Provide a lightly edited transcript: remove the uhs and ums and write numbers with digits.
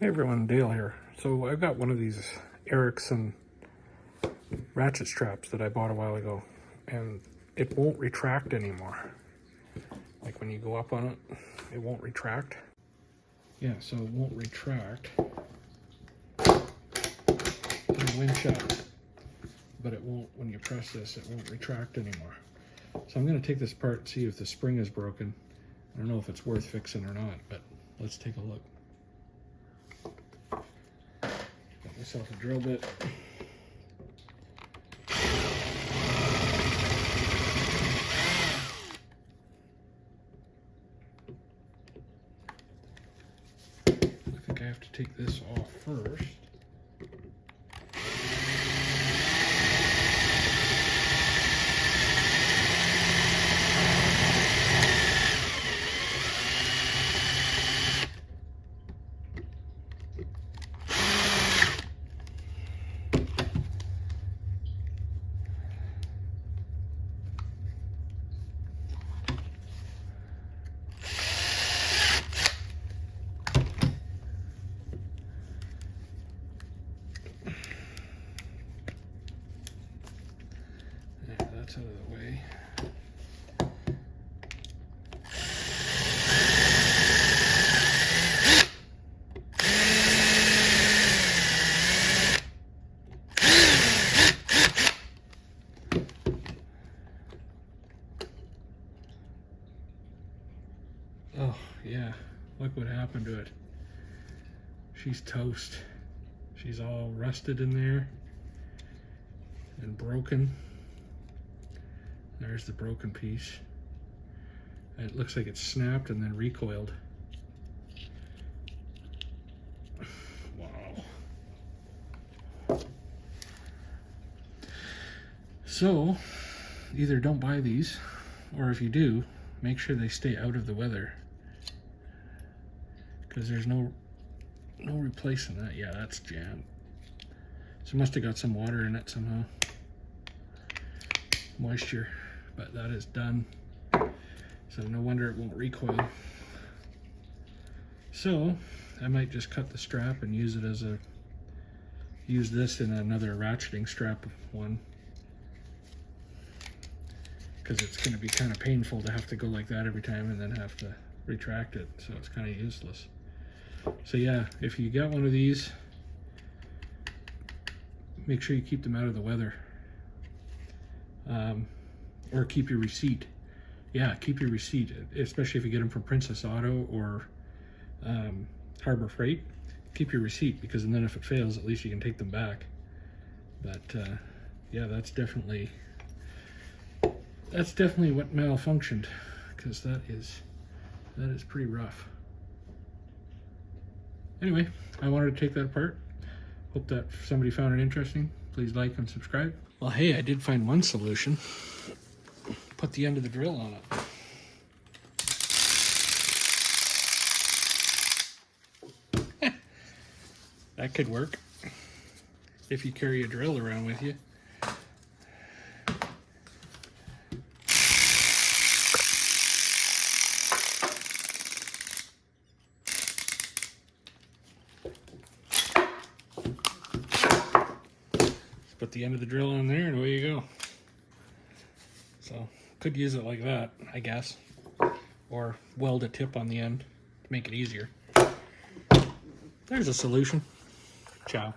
Hey everyone, Dale here. So I've got one of these Erickson ratchet straps that I bought a while ago, and it won't retract anymore. Like when you go up on it, it won't retract. Yeah, so it won't retract. You winch up, but it won't, when you press this, it won't retract anymore. So I'm going to take this apart and see if the spring is broken. I don't know if it's worth fixing or not, but let's take a look. Got myself a drill bit. I think I have to take this off first. That's out of the way. Oh yeah, look what happened to it. She's toast. She's all rusted in there and broken. There's the broken piece. And it looks like it's snapped and then recoiled. Wow. So, either don't buy these, or if you do, make sure they stay out of the weather. Because there's no replacing that. Yeah, that's jammed. So it must have got some water in it somehow. Moisture. But that is done, so no wonder it won't recoil. So I might just cut the strap and use it as use this in another ratcheting strap one, because it's going to be kind of painful to have to go like that every time and then have to retract it, so it's kind of useless. So yeah, if you got one of these, make sure you keep them out of the weather. Or keep your receipt. Yeah, keep your receipt, especially if you get them from Princess Auto or Harbor Freight. Keep your receipt, because then if it fails, at least you can take them back. But yeah, that's definitely what malfunctioned, because that is pretty rough. Anyway, I wanted to take that apart. Hope that somebody found it interesting. Please like and subscribe. Well, hey, I did find one solution. Put the end of the drill on it. That could work if you carry a drill around with you. Just put the end of the drill on there and away you go. So could use it like that, I guess, or weld a tip on the end to make it easier. There's a solution. Ciao.